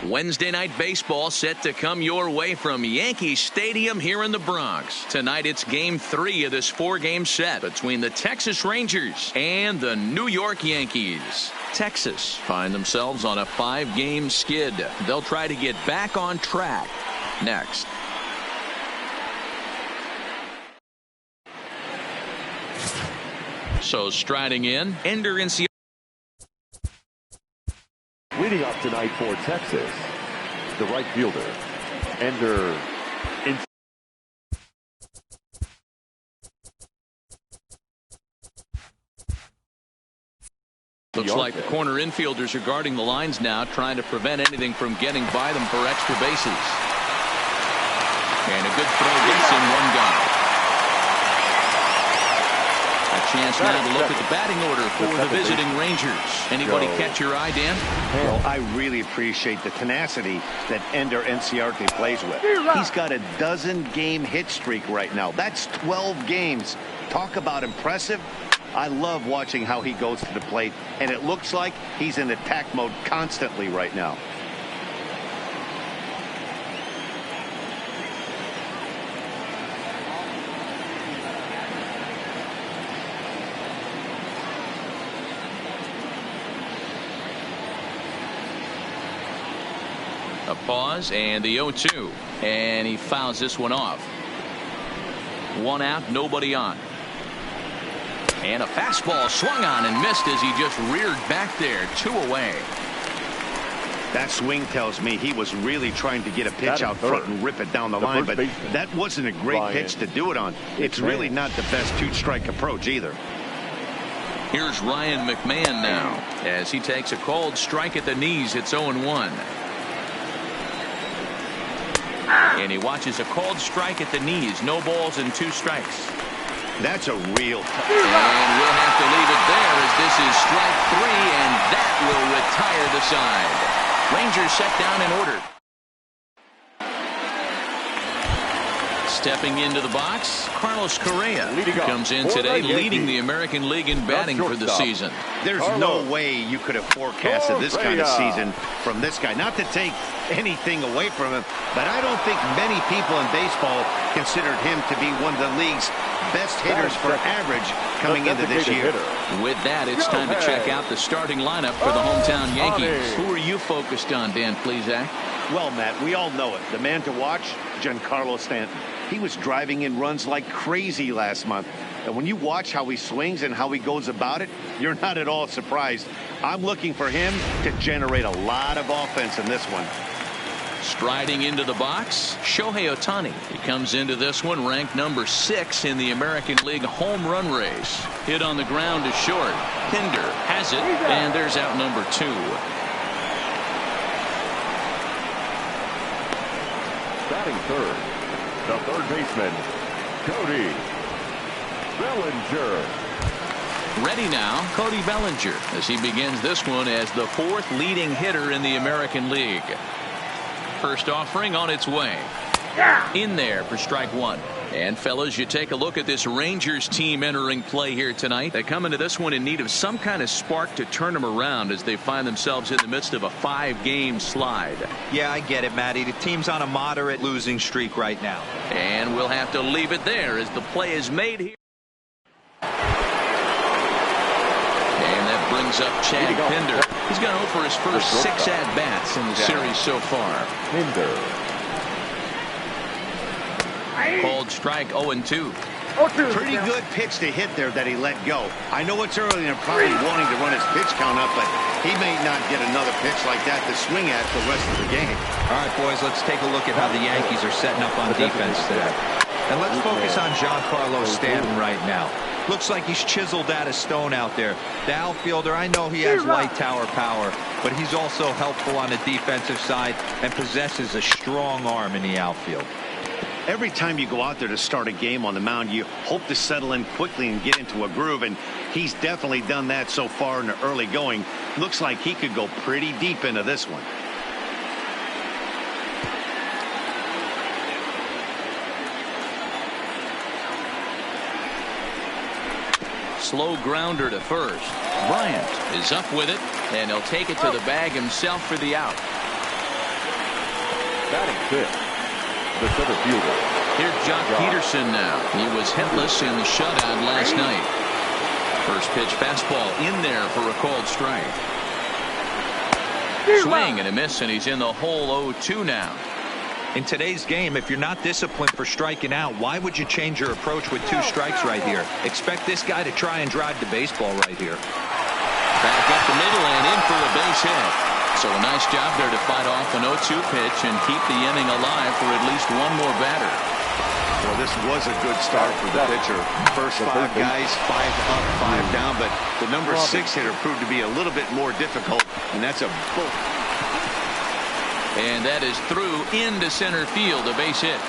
Wednesday night baseball set to come your way from Yankee Stadium here in the Bronx. Tonight it's Game 3 of this 4-game set between the Texas Rangers and the New York Yankees. Texas find themselves on a 5-game skid. They'll try to get back on track next. So striding in, Ender Inciarte. Leading off tonight for Texas, the right fielder, Ender Inciarte. Looks like the corner infielders are guarding the lines now, trying to prevent anything from getting by them for extra bases. And a good throw gets him, one gone. A chance now to look at the batting order for the visiting Rangers. Anybody catch your eye, Dan? Well, I really appreciate the tenacity that Ender Inciarte plays with. He's got a 12-game hit streak right now. That's 12 games. Talk about impressive. I love watching how he goes to the plate, and it looks like he's in attack mode constantly right now. A pause and the 0-2, and he fouls this one off. One out, nobody on. And a fastball swung on and missed as he just reared back there. 2 away. That swing tells me he was really trying to get a pitch out front and rip it down the line, but that wasn't a great pitch to do it on. It's really not the best 2-strike approach either. Here's Ryan McMahon now as he takes a called strike at the knees. It's 0-1. And he watches a called strike at the knees. No balls and 2 strikes. That's a real tough. And we'll have to leave it there as this is strike 3, and that will retire the side. Rangers set down in order. Stepping into the box, Carlos Correa comes in today leading the American League in batting for the season. There's no way you could have forecasted this kind of season from this guy. Not to take anything away from him, but I don't think many people in baseball considered him to be one of the league's best hitters for average coming into this year. With that, it's time to check out the starting lineup for the hometown Yankees. Who are you focused on, Dan Plesac? Well, Matt, we all know it. The man to watch, Giancarlo Stanton. He was driving in runs like crazy last month. And when you watch how he swings and how he goes about it, you're not at all surprised. I'm looking for him to generate a lot of offense in this one. Striding into the box, Shohei Ohtani. He comes into this one ranked number 6 in the American League home run race. Hit on the ground is short. Pinder has it, and there's out number 2. Batting third, the third baseman, Cody Bellinger. Ready now, Cody Bellinger, as he begins this one as the 4th leading hitter in the American League. First offering on its way. In there for strike 1. And fellas, you take a look at this Rangers team entering play here tonight. They come into this one in need of some kind of spark to turn them around as they find themselves in the midst of a 5-game slide. Yeah, I get it, Matty. The team's on a moderate losing streak right now. And we'll have to leave it there as the play is made here. And that brings up Chad Pinder. He's going to go for his first 6 at-bats in the series so far. Pinder. Called strike 0-2. Pretty good pitch to hit there that he let go. I know it's early and they're probably wanting to run his pitch count up, but he may not get another pitch like that to swing at the rest of the game. All right, boys, let's take a look at how the Yankees are setting up on defense today. And let's focus on Giancarlo Stanton right now. Looks like he's chiseled out of stone out there. The outfielder, I know he has light tower power, but he's also helpful on the defensive side and possesses a strong arm in the outfield. Every time you go out there to start a game on the mound, you hope to settle in quickly and get into a groove, and he's definitely done that so far in the early going. Looks like he could go pretty deep into this one. Slow grounder to first. Bryant is up with it, and he'll take it to the bag himself for the out. pitch. The center fielder. Here's Jock Peterson now. He was hitless in the shutout last night. First pitch fastball in there for a called strike. Swing and a miss, and he's in the hole 0-2 now. In today's game, if you're not disciplined for striking out, why would you change your approach with 2 strikes right here? Expect this guy to try and drive the baseball right here. Back up the middle and in for a base hit. So a nice job there to fight off an 0-2 pitch and keep the inning alive for at least one more batter. Well, this was a good start for the pitcher. First 5 guys, 5 up, 5 down, but the number 6 hitter proved to be a little bit more difficult, and that's a bull. And that is through into center field, a base hit.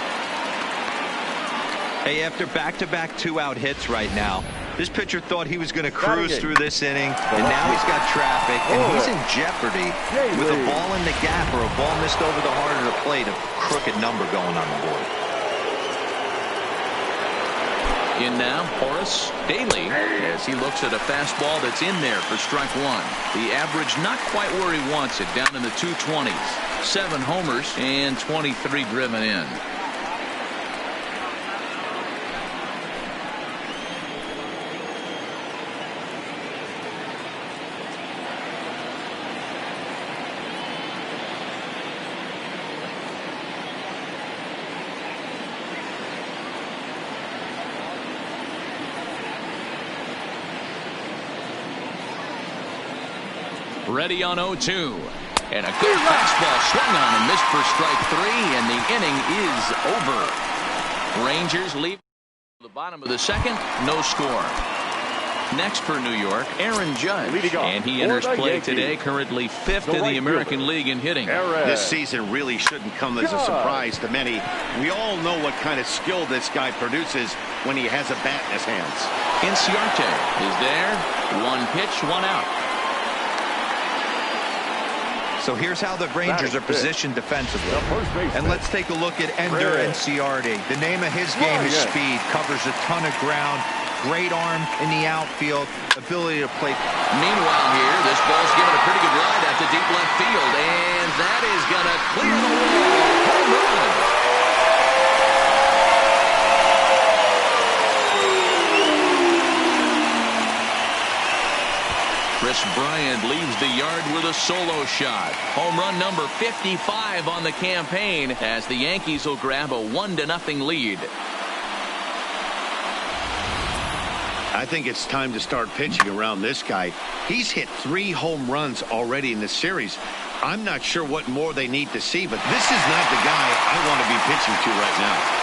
Hey, after back-to-back 2-out hits right now, this pitcher thought he was going to cruise through this inning, and now he's got traffic, and he's in jeopardy with a ball in the gap or a ball missed over the heart of the plate, a crooked number going on the board. In now, Horace Daly, as he looks at a fastball that's in there for strike 1. The average not quite where he wants it, down in the 220s. 7 homers and 23 driven in. Ready on 0-2. And a good fastball swung on and missed for strike 3, and the inning is over. Rangers leave the bottom of the second, no score. Next for New York, Aaron Judge, and he enters play today, currently 5th in the American League in hitting. This season really shouldn't come as a surprise to many. We all know what kind of skill this guy produces when he has a bat in his hands. Inciarte is there. 1 pitch, 1 out. So here's how the Rangers are positioned defensively. And let's take a look at Ender Inciarte. The name of his game is speed. Covers a ton of ground. Great arm in the outfield. Ability to play. Meanwhile here, this ball's given a pretty good ride out to deep left field. And that is going to clear the wall. Home run. Chris Bryant leaves the yard with a solo shot. Home run number 55 on the campaign as the Yankees will grab a 1-0 lead. I think it's time to start pitching around this guy. He's hit 3 home runs already in this series. I'm not sure what more they need to see, but this is not the guy I want to be pitching to right now.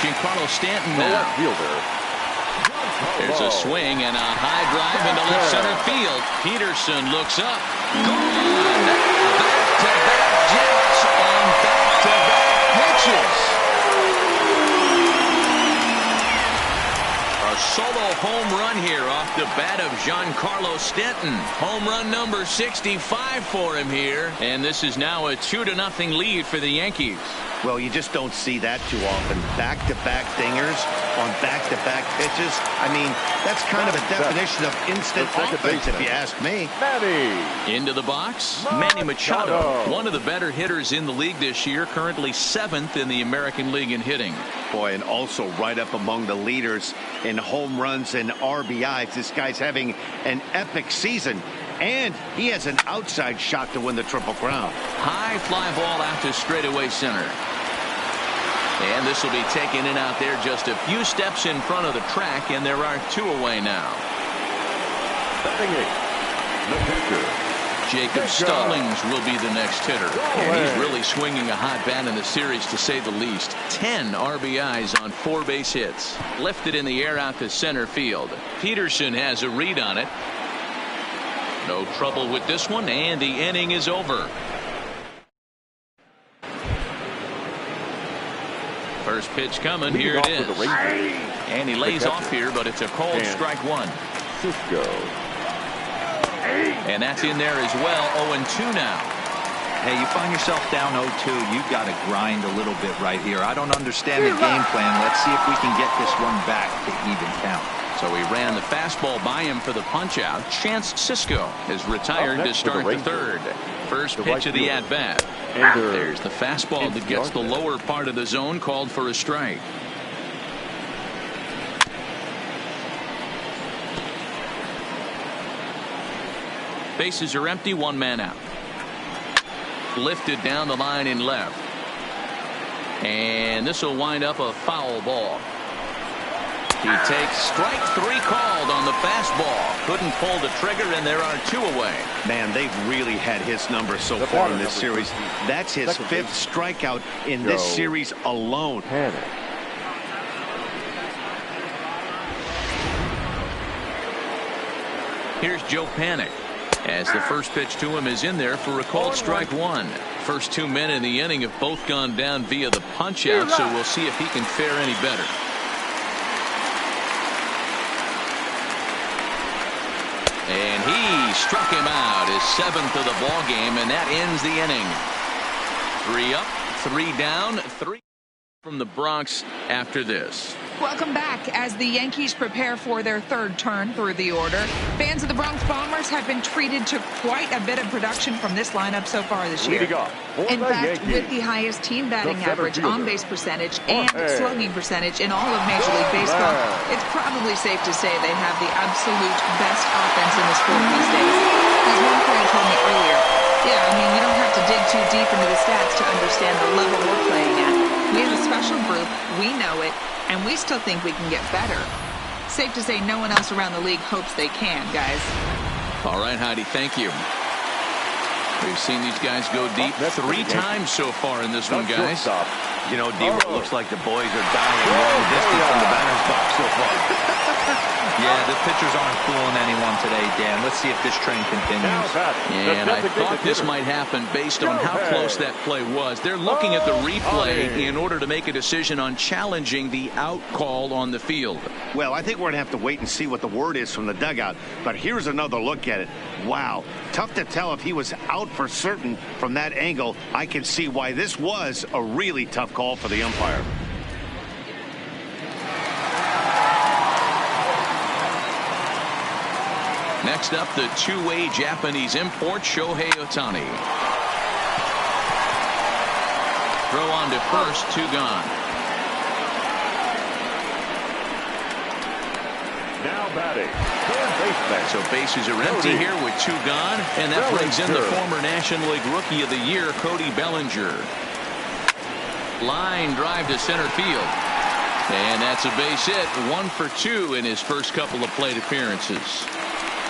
Giancarlo Stanton now. There's a swing and a high drive into left center field. Peterson looks up. Gone. Back-to-back jets on back-to-back pitches. A solo home run here off the bat of Giancarlo Stanton. Home run number 65 for him here. And this is now a 2-0 lead for the Yankees. Well, you just don't see that too often. Back-to-back dingers on back-to-back pitches. I mean, that's kind of a definition of instant offense, if you ask me. Into the box, Manny Machado, one of the better hitters in the league this year, currently 7th in the American League in hitting. Boy, and also right up among the leaders in home runs and RBIs. This guy's having an epic season. And he has an outside shot to win the Triple Crown. High fly ball out to straightaway center. And this will be taken in out there just a few steps in front of the track, and there are 2 away now. The pitcher, Jacob Stallings will be the next hitter. And he's really swinging a hot bat in the series, to say the least. 10 RBIs on 4 base hits. Lifted in the air out to center field. Peterson has a read on it. No trouble with this one, and the inning is over. First pitch coming. Here it is. And he lays off here, but it's a cold strike 1. Cisco. And that's in there as well. 0-2 now. Hey, you find yourself down 0-2, you've got to grind a little bit right here. I don't understand the game plan. Let's see if we can get this one back to even count. So he ran the fastball by him for the punch-out. Chance Sisco is retired to start the third. First pitch of the at-bat. There's the fastball that gets the lower part of the zone, called for a strike. Bases are empty, one man out. Lifted down the line in left. And this will wind up a foul ball. He takes strike three called on the fastball. Couldn't pull the trigger, and there are two away. Man, they've really had his number so far in this series. That's his fifth strikeout in this series alone. Here's Joe Panic, as the first pitch to him is in there for a called strike one. First 2 men in the inning have both gone down via the punch out, so we'll see if he can fare any better. And he struck him out, his seventh of the ball game, and that ends the inning. 3 up, 3 down, 3 from the Bronx after this. Welcome back as the Yankees prepare for their third turn through the order. Fans of the Bronx Bombers have been treated to quite a bit of production from this lineup so far this year. In fact, with the highest team batting average, on-base percentage, and slugging percentage in all of Major League Baseball, it's probably safe to say they have the absolute best offense in the sport these days. As one player told me earlier, yeah, I mean, you don't have to dig too deep into the stats to understand the level we're playing at. We have a special group, we know it, and we still think we can get better. Safe to say no one else around the league hopes they can, guys. All right, Heidi, thank you. We've seen these guys go deep 3 times so far in this one, guys. You know, D, it looks like the boys are dying long distance from the batter's box so far. Yeah, the pitchers aren't fooling anyone today, Dan. Let's see if this trend continues. And I thought this might happen based on how close that play was. They're looking at the replay in order to make a decision on challenging the out call on the field. Well, I think we're going to have to wait and see what the word is from the dugout. But here's another look at it. Wow. Tough to tell if he was out for certain from that angle. I can see why this was a really tough call for the umpire. Next up, the two-way Japanese import, Shohei Ohtani. Throw on to first, 2 gone. Now batting, third baseman. So bases are empty here with 2 gone, and that brings in the former National League Rookie of the Year, Cody Bellinger. Line drive to center field. And that's a base hit, 1 for 2 in his first couple of plate appearances.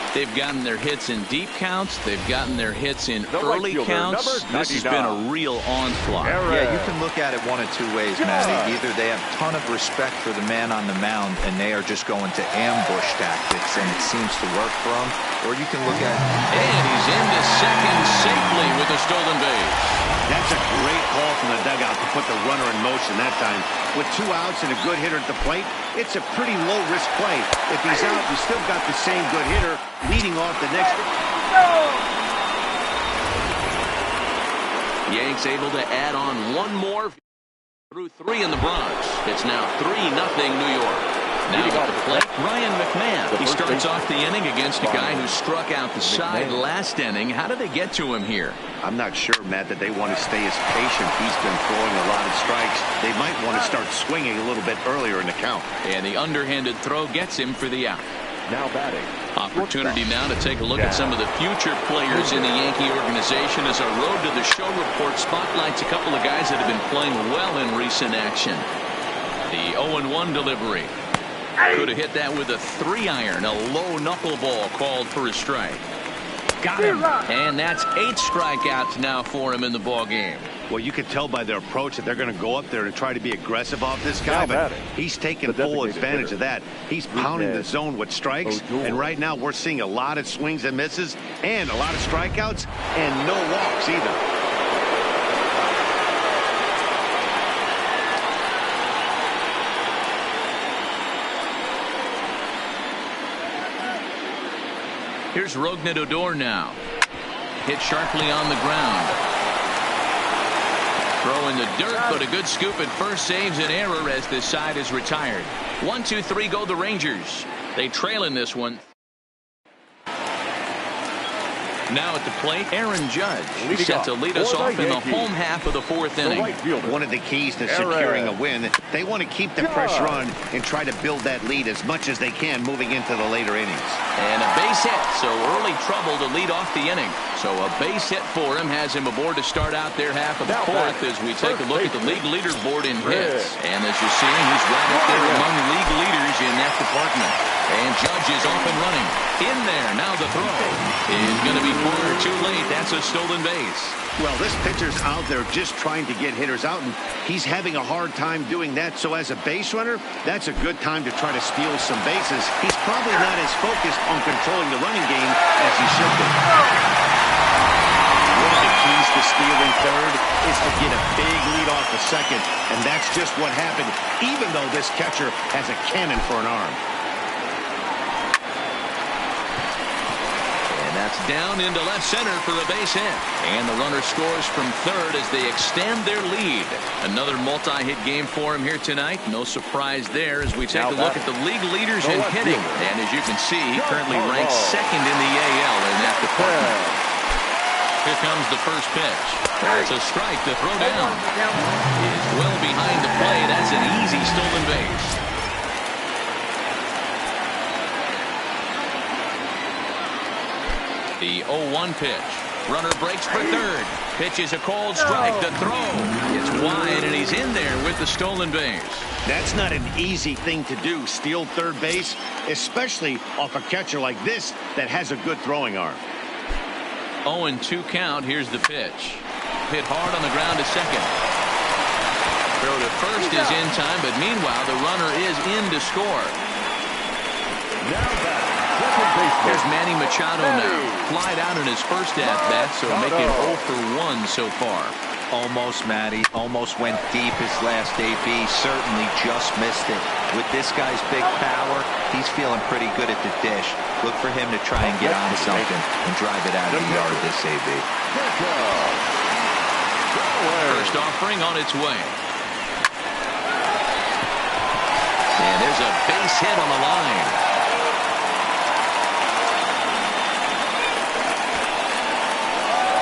They've gotten their hits in deep counts. They've gotten their hits in early counts. This has been a real onslaught. Yeah, you can look at it one of 2 ways, Matty. Either they have a ton of respect for the man on the mound and they are just going to ambush tactics and it seems to work for them. Or you can look at... And he's into second safely with a stolen base. That's a great call from the dugout to put the runner in motion that time. With 2 outs and a good hitter at the plate, it's a pretty low-risk play. If he's out, you still got the same good hitter leading off the next. Yanks able to add on 1 more through 3 in the Bronx. It's now 3-0 New York. Now at the plate, Ryan McMahon. He starts off the inning against a guy who struck out the side last inning. How did they get to him here? I'm not sure, Matt, that they want to stay as patient. He's been throwing a lot of strikes. They might want to start swinging a little bit earlier in the count. And the underhanded throw gets him for the out. Now batting. Opportunity now to take a look at some of the future players in the Yankee organization as our Road to the Show report spotlights a couple of guys that have been playing well in recent action. The 0-1 delivery. Could have hit that with a 3-iron, a low knuckleball called for a strike. Got him. And that's 8 strikeouts now for him in the ball game. Well, you can tell by their approach that they're going to go up there and try to be aggressive off this guy, but he's taking full advantage of that. He's pounding the zone with strikes, and right now we're seeing a lot of swings and misses and a lot of strikeouts and no walks either. Here's Rougned Odor now. Hit sharply on the ground. Throw in the dirt, but a good scoop at first saves an error as this side is retired. 1-2-3 go the Rangers. They trail in this one. Now at the plate, Aaron Judge set to lead us off in the home half of the fourth inning. One of the keys to securing a win, they want to keep the pressure on and try to build that lead as much as they can moving into the later innings. And a base hit, so early trouble to lead off the inning. So a base hit for him has him aboard to start out their half of the fourth as we take a look at the league leaderboard in hits. And as you see, he's right up there among league leaders in that department. And Judge is off and running. In there, now the throw is going to be far too late. That's a stolen base. Well, this pitcher's out there just trying to get hitters out, and he's having a hard time doing that. So as a base runner, that's a good time to try to steal some bases. He's probably not as focused on controlling the running game as he should be. One of the keys to stealing third is to get a big lead off the second, and that's just what happened, even though this catcher has a cannon for an arm. That's down into left center for a base hit. And the runner scores from third as they extend their lead. Another multi-hit game for him here tonight. No surprise there as we take a look at the league leaders in hitting. And as you can see, he currently ranks second in the AL in that department. Here comes the first pitch. That's a strike to throw down. Is well behind the play. That's an easy stolen base. The 0-1 pitch. Runner breaks for third. Pitch is a cold strike. The throw. It's wide, and he's in there with the stolen base. That's not an easy thing to do, steal third base, especially off a catcher like this that has a good throwing arm. 0-2 count. Here's the pitch. Hit hard on the ground to second. Throw to first is in time, but meanwhile, the runner is in to score. Now back. There's Manny Machado now. Flied out in his first at-bat, so making 0 for 1 so far. Almost, Matty. Almost went deep his last AB. Certainly just missed it. With this guy's big power, he's feeling pretty good at the dish. Look for him to try and get on something and drive it out of the yard this AB. First offering on its way. And there's a base hit on the line.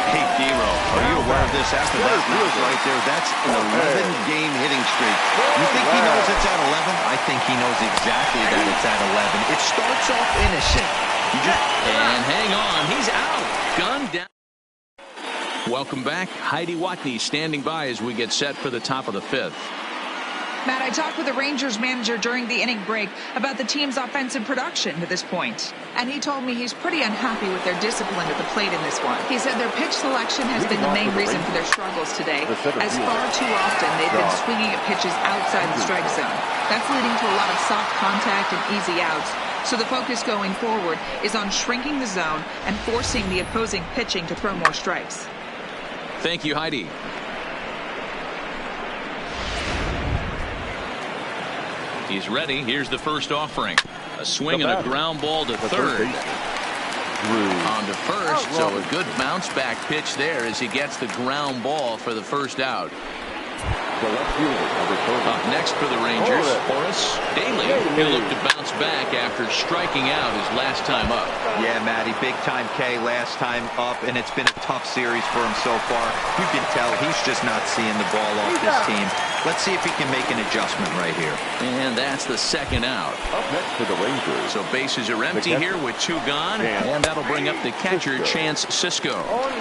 Hey, Dero, are you aware of this? After that knock right there, that's an 11-game hitting streak. You think he knows it's at 11? I think he knows exactly that it's at 11. It starts off innocent. And hang on, he's out. Gun down. Welcome back. Heidi Watney standing by as we get set for the top of the fifth. Matt, I talked with the Rangers manager during the inning break about the team's offensive production to this point. And he told me he's pretty unhappy with their discipline at the plate in this one. He said their pitch selection has been the main reason for their struggles today, as far too often they've been swinging at pitches outside the strike zone. That's leading to a lot of soft contact and easy outs. So the focus going forward is on shrinking the zone and forcing the opposing pitching to throw more strikes. Thank you, Heidi. He's ready. Here's the first offering. A swing and a ground ball to third. On to first, so a good bounce back pitch there as he gets the ground ball for the first out. Up next for the Rangers, Horace Daly. He'll look to bounce back after striking out his last time up. Yeah, Matty, big-time K last time up, and it's been a tough series for him so far. You can tell he's just not seeing the ball off this team. Let's see if he can make an adjustment right here. And that's the second out. Up next for the Rangers. So bases are empty here with 2 gone, and that'll bring up the catcher, Chance Sisco.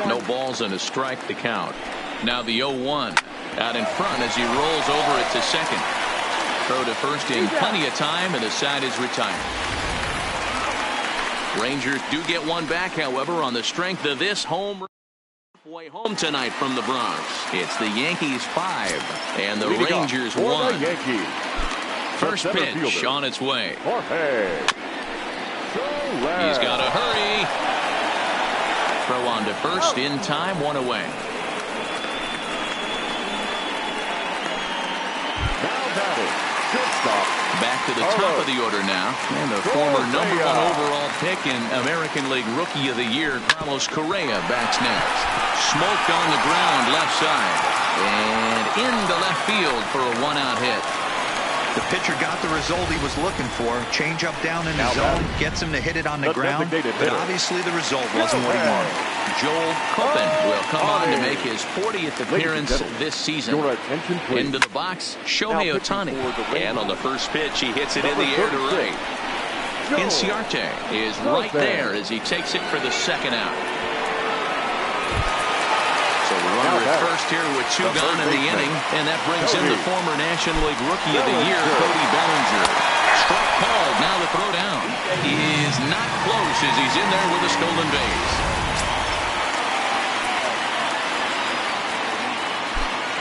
No balls and a strike to count. Now the 0-1. Out in front as he rolls over it to second. Throw to first in plenty of time, and the side is retired. Rangers do get one back, however, on the strength of this home run. Halfway home tonight from the Bronx. It's the Yankees 5 and the Rangers 1. First pitch on its way. He's got to hurry. Throw on to first in time, 1 away. Back to the top of the order now. And the former #1 overall pick in American League Rookie of the Year, Carlos Correa, bats next. Smoked on the ground left side. And into left field for a one-out hit. The pitcher got the result he was looking for. Change up down in the zone, gets him to hit it on the ground, but obviously the result wasn't what he wanted. Joel Copen will come on to make his 40th appearance this season. Into the box, Shohei Ohtani. And on the first pitch, he hits it in the air to right. Inciarte is right there as he takes it for the second out. So the runner at first here with 2 gone in the inning, and that brings in the former National League Rookie of the Year, Cody Bellinger. Strike called, now the throw down. He is not close as he's in there with a stolen base.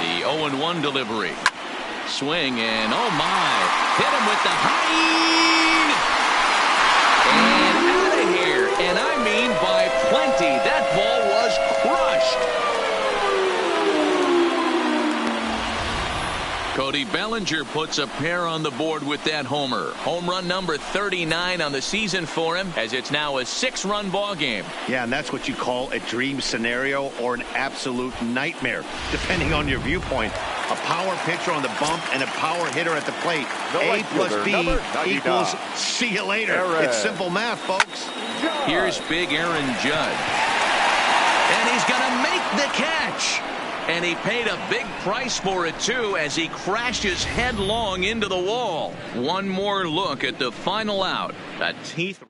The 0-1 delivery. Swing and oh my, hit him with the high. And out of here, and I mean by plenty. That ball was crushed. Cody Bellinger puts a pair on the board with that homer. Home run number 39 on the season for him, as it's now a 6-run ball game. Yeah, and that's what you call a dream scenario or an absolute nightmare, depending on your viewpoint. A power pitcher on the bump and a power hitter at the plate. A plus B equals see you later. It's simple math, folks. Here's big Aaron Judge. And he's going to make the catch. And he paid a big price for it, too, as he crashes headlong into the wall. One more look at the final out. The teeth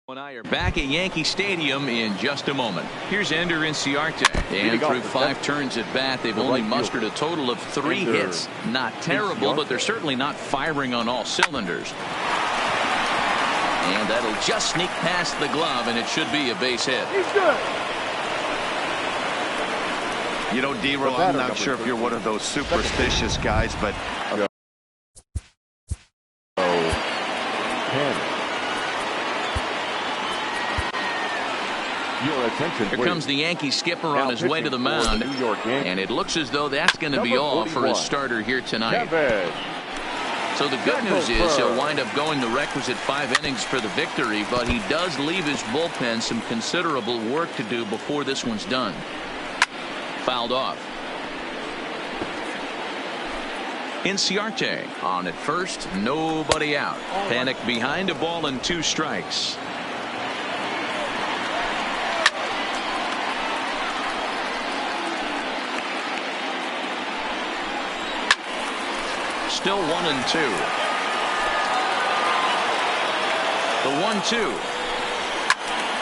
and I are back at Yankee Stadium in just a moment. Here's Ender Inciarte. And through 5 turns at bat, they've only mustered a total of 3 hits. Not terrible, but they're certainly not firing on all cylinders. And that'll just sneak past the glove, and it should be a base hit. He's good. You know, D-Roll, I'm not sure if you're one of those superstitious guys, but here comes the Yankee skipper on his way to the mound, and it looks as though that's going to be all for his starter here tonight. So the good news is he'll wind up going the requisite 5 innings for the victory, but he does leave his bullpen some considerable work to do before this one's done. Fouled off. Inciarte on at first, nobody out. Panic behind, a ball and 2 strikes. Still 1-2. The 1-2.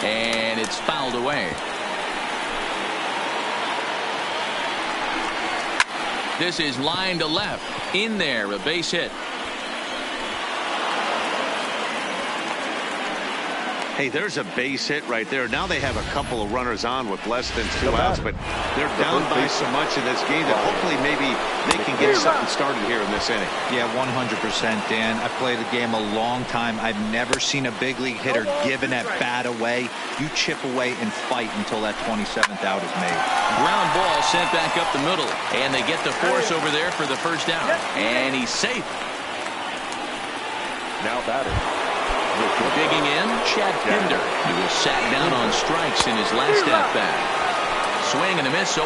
And it's fouled away. This is line to left. In there, a base hit. hey, there's a base hit right there. Now they have a couple of runners on with less than 2 outs, but they're down by so much in this game that hopefully maybe they can get something started here in this inning. Yeah, 100%, Dan. I played the game a long time. I've never seen a big league hitter give an at-bat away. You chip away and fight until that 27th out is made. Ground ball sent back up the middle, and they get the force over there for the first down. And he's safe. Now batting. Digging in, Chad Pinder, who was sat down on strikes in his last at-bat. Swing and a miss, 0-1.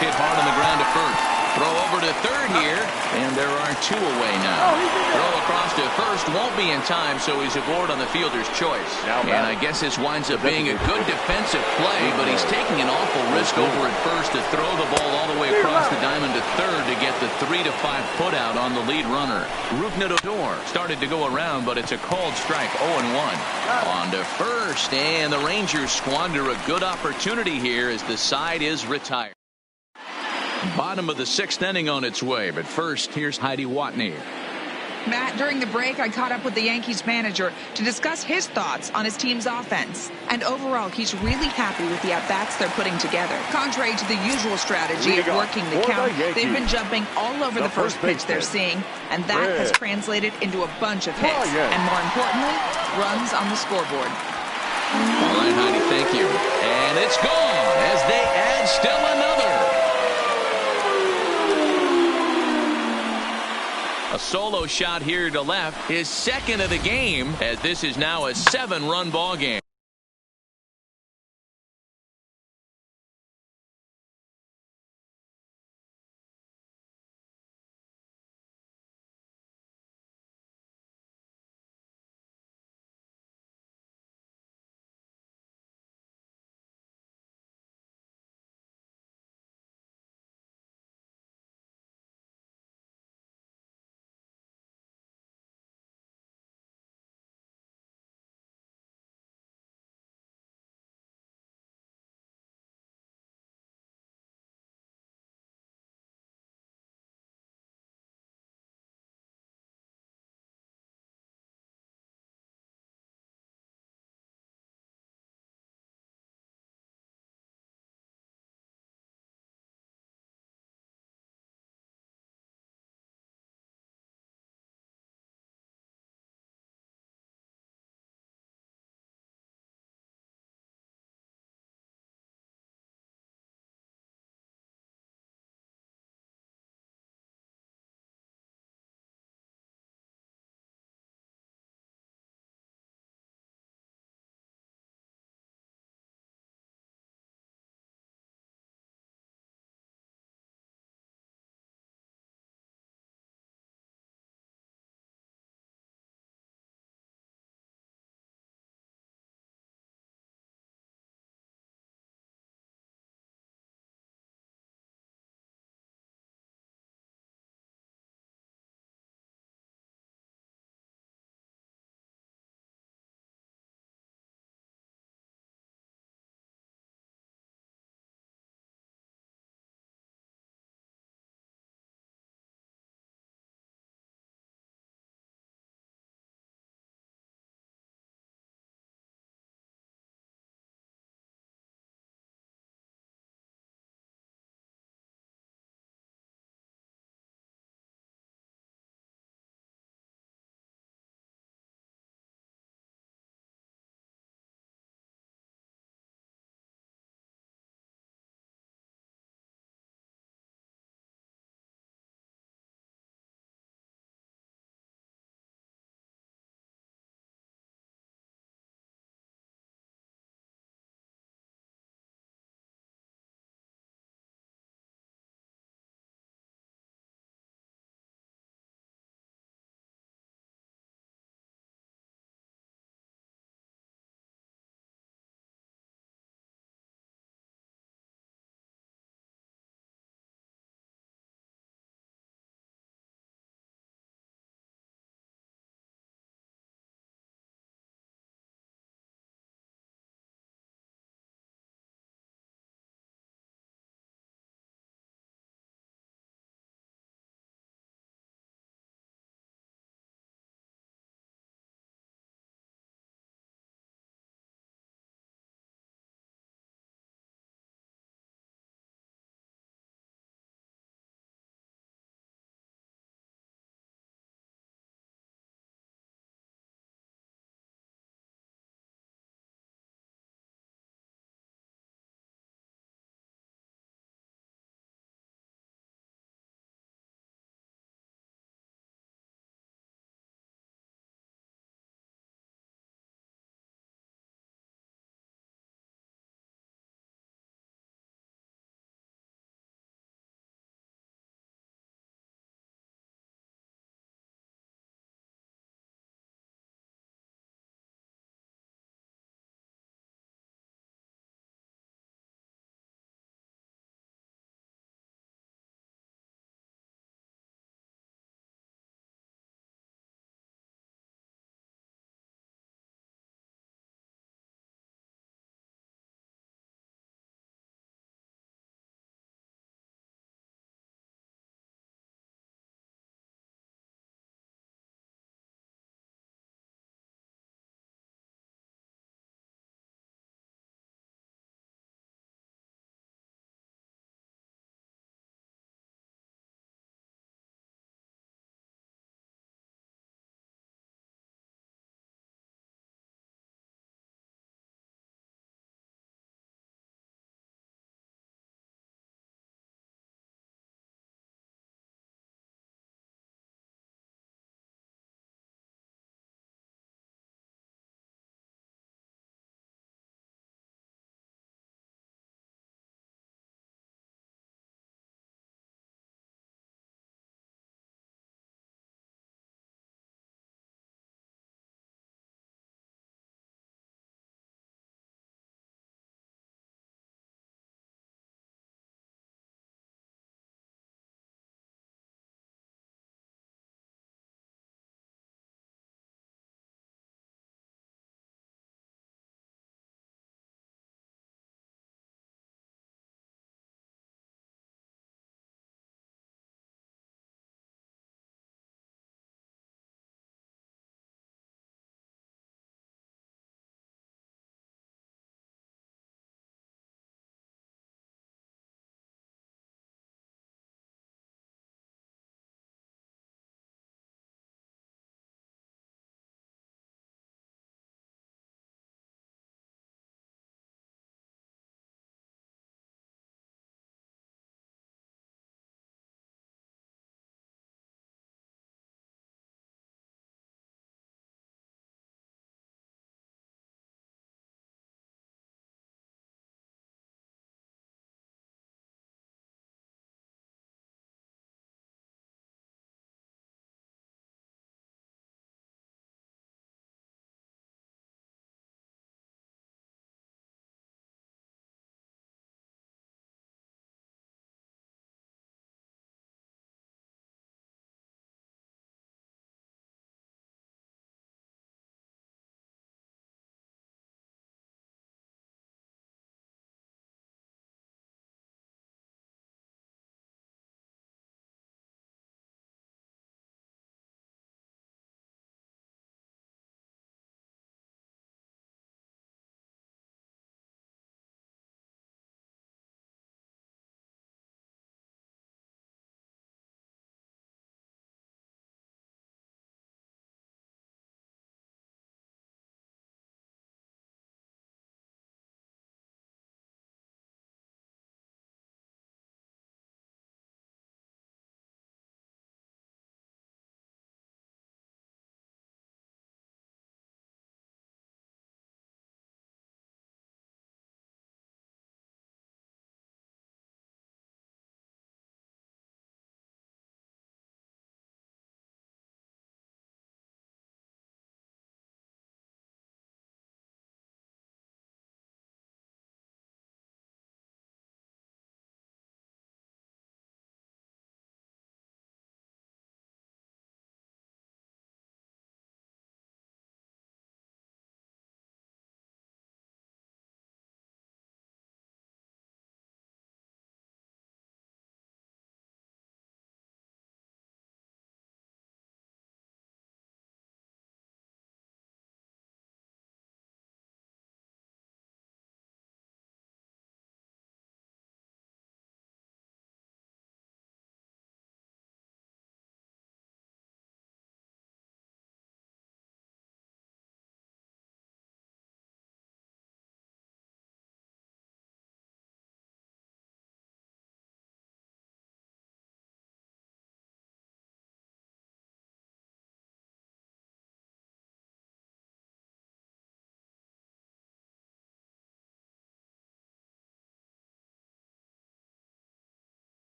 Hit hard on the ground to first. Throw over to third here, and there are 2 away now. Throw across to first won't be in time, so he's aboard on the fielder's choice. And I guess this winds up being a good defensive play, but he's taking an awful risk over at first to throw the ball all the way across the diamond to third to get the 3-5 put out on the lead runner. Rougned Odor started to go around, but it's a called strike, 0-1. On to first, and the Rangers squander a good opportunity here as the side is retired. Bottom of the 6th inning on its way, but first, here's Heidi Watney. Matt, during the break, I caught up with the Yankees manager to discuss his thoughts on his team's offense. And overall, he's really happy with the at-bats they're putting together. Contrary to the usual strategy of working the count, they've been jumping all over the first pitch they're seeing, and that has translated into a bunch of hits. And more importantly, runs on the scoreboard. All right, Heidi, thank you. And it's gone as they add still another. A solo shot here to left, his second of the game, as this is now a 7-run ball game.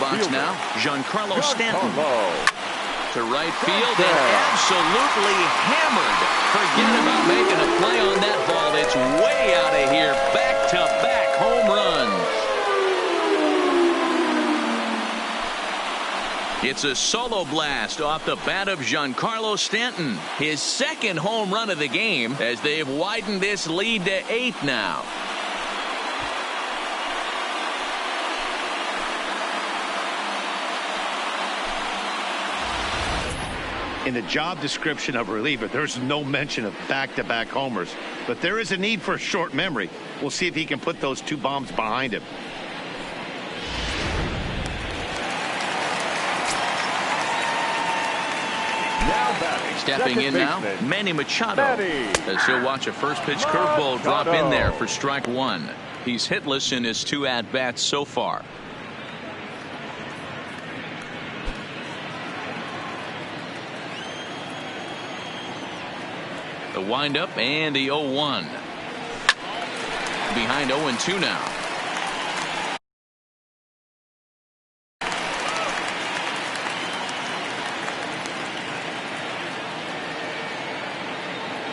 box now, Giancarlo Stanton. To right field and absolutely hammered. Forget about making a play on that ball. It's way out of here. Back-to-back home runs. It's a solo blast off the bat of Giancarlo Stanton. His second home run of the game as they've widened this lead to 8 now. In the job description of reliever, there's no mention of back-to-back homers. But there is a need for a short memory. We'll see if he can put those 2 bombs behind him. Stepping in now, Manny Machado, as he'll watch a first pitch curveball drop in there for strike 1. He's hitless in his 2 at-bats so far. The windup and the 0-1. Behind 0-2 now.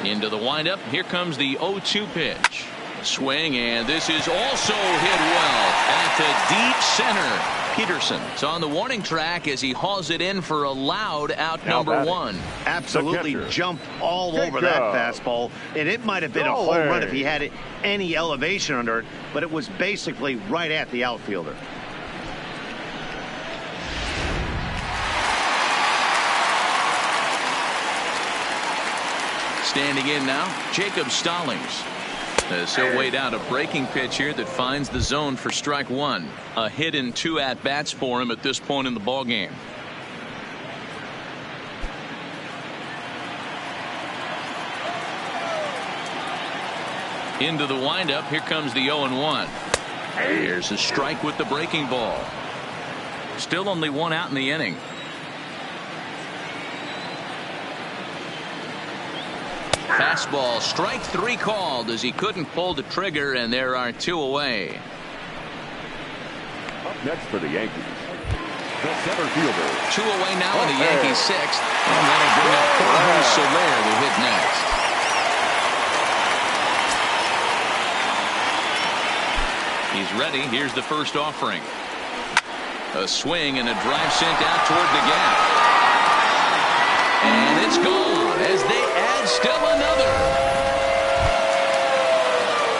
Into the windup. Here comes the 0-2 pitch. Swing, and this is also hit well at the deep center. Peterson's on the warning track as he hauls it in for a loud out number 1. Absolutely jumped all over that fastball, and it might have been a home run if he had any elevation under it, but it was basically right at the outfielder. Standing in now, Jacob Stallings. As he'll wait out a breaking pitch here that finds the zone for strike 1. A hit in 2 at-bats for him at this point in the ballgame. Into the windup. Here comes the 0-1. Here's a strike with the breaking ball. Still only 1 out in the inning. Fastball, strike 3 called as he couldn't pull the trigger, and there are 2 away. Up next for the Yankees, the center fielder. 2 away now in the Yankees 6th, and that'll bring up Jorge Soler to hit next. He's ready. Here's the first offering. A swing and a drive sent out toward the gap. And it's gone as they add still another.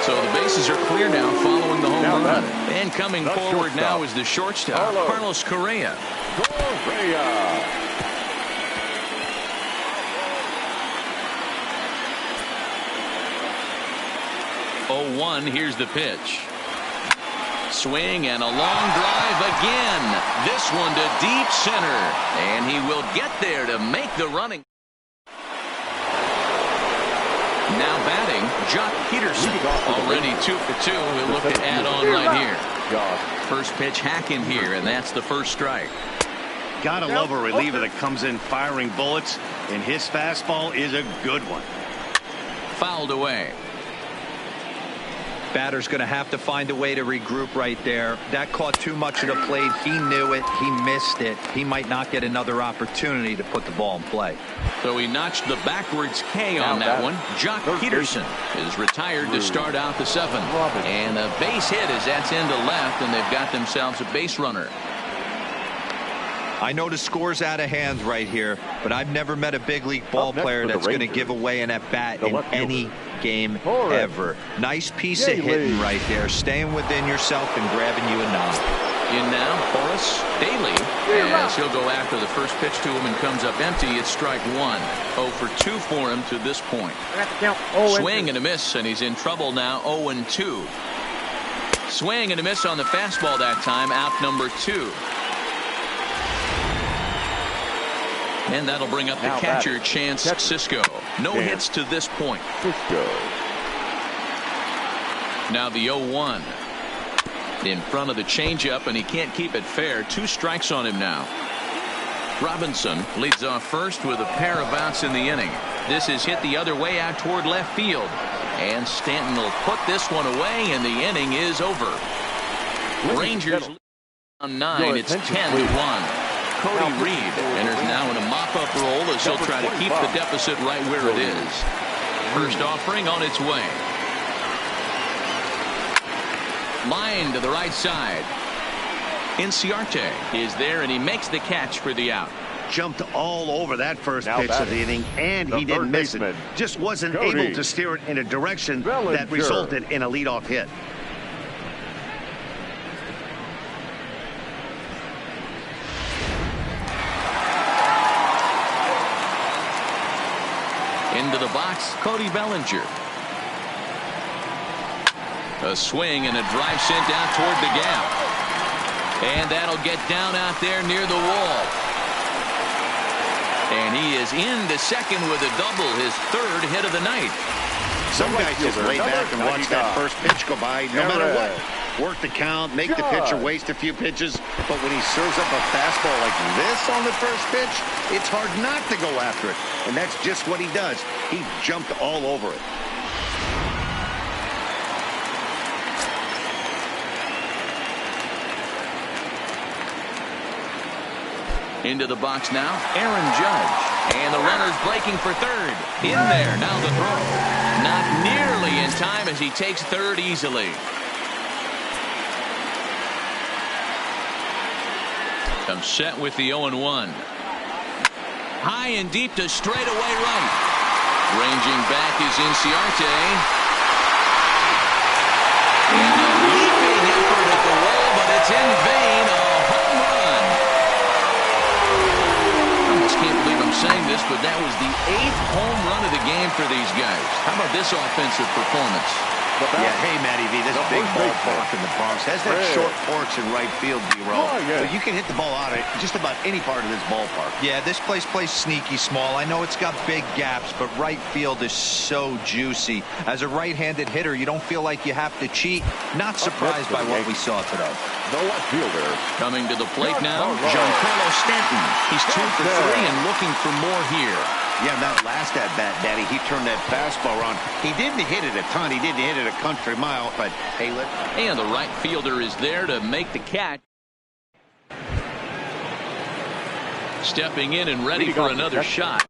So the bases are clear now following the home run. And coming forward now is the shortstop, Carlos Correa. 0-1, here's the pitch. Swing and a long drive again. This one to deep center. And he will get there to make the running. Now batting, Jock Peterson. Already 2 for 2. He'll look to add on right here. First pitch hacking here, and that's the first strike. Gotta love a reliever that comes in firing bullets, and his fastball is a good one. Fouled away. Batter's going to have to find a way to regroup right there. That caught too much of the plate. He knew it. He missed it. He might not get another opportunity to put the ball in play. So he notched the backwards K on that one. Jock Peterson is retired to start out the 7th. And a base hit as that's into left, and they've got themselves a base runner. I know the score's out of hand right here, but I've never met a big league ball player that's going to give away an at-bat in any game ever. Nice piece of hitting right there, staying within yourself and grabbing you a knock. In now, Horace Daly, as he'll go after the first pitch to him and comes up empty. It's strike 1. 0 for 2 for him to this point. Swing and a miss, and he's in trouble now. 0-2. Swing and a miss on the fastball that time. Out number 2. And that'll bring up the catcher, Chance Sisco. No hits to this point. Now the 0-1. In front of the changeup, and he can't keep it fair. 2 strikes on him now. Robinson leads off first with a pair of outs in the inning. This is hit the other way out toward left field. And Stanton will put this one away, and the inning is over. Rangers. On 9, it's 10-1. Cody Reed enters now in a mop-up role as he'll try to keep the deficit right where it is. First offering on its way. Line to the right side. Inciarte is there, and he makes the catch for the out. Jumped all over that first pitch of the inning, and he didn't miss it. Just wasn't able to steer it in a direction that resulted in a leadoff hit. Into the box, Cody Bellinger. A swing and a drive sent out toward the gap. And that'll get down out there near the wall. And he is into second with a double, his third hit of the night. Some guys just lay back and watch that first pitch go by, no matter what. Work the count, make the pitcher waste a few pitches. But when he serves up a fastball like this on the first pitch, it's hard not to go after it. And that's just what he does. He jumped all over it. Into the box now, Aaron Judge. And the runner's breaking for third. In there, now the throw. Not nearly in time as he takes third easily. Comes set with the 0-1. High and deep to straightaway right. Ranging back is Inciarte. And a leaping effort at the wall, but it's in vain. A home run. I just can't believe I'm saying this, but that was the 8th home run of the game for these guys. How about this offensive performance? Yeah, hey, Matty V, this big ballpark in the Bronx has that short porch in right field, D-Roll. But you can hit the ball out of just about any part of this ballpark. Yeah, this place plays sneaky small. I know it's got big gaps, but right field is so juicy. As a right-handed hitter, you don't feel like you have to cheat. Not surprised by what we saw today. The left fielder. Coming to the plate now, Giancarlo Stanton. He's 2 for 3 and looking for more here. Yeah, that last at-bat, Daddy, he turned that fastball around. He didn't hit it a ton. He didn't hit it a country mile, but hey, look. And the right fielder is there to make the catch. Stepping in and ready for another shot.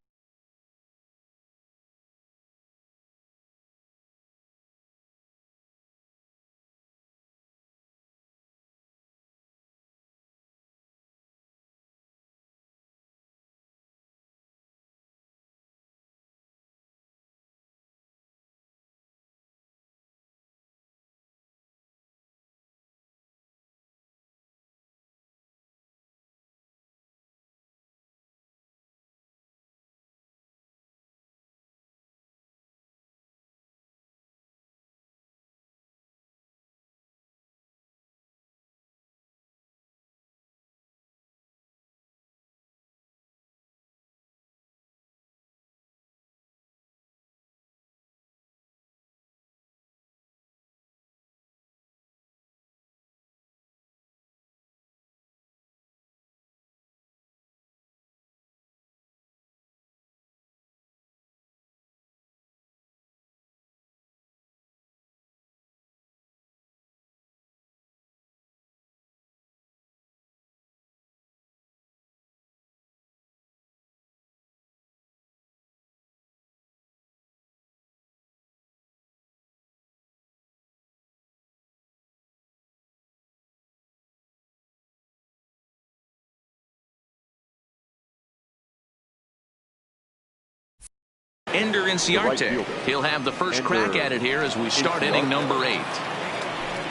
Ender Inciarte. He'll have the first crack at it here as we start inning number 8.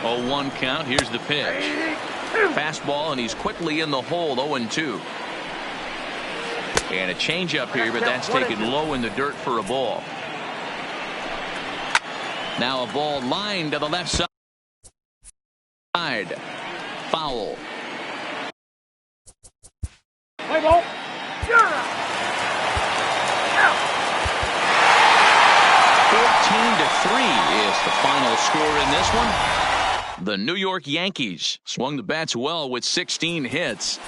0-1 count. Here's the pitch. Fastball, and he's quickly in the hole. 0-2. And a changeup here, but that's taken low in the dirt for a ball. Now a ball lined to the left side. Foul. Play ball. 14-3 is the final score in this one. The New York Yankees swung the bats well with 16 hits.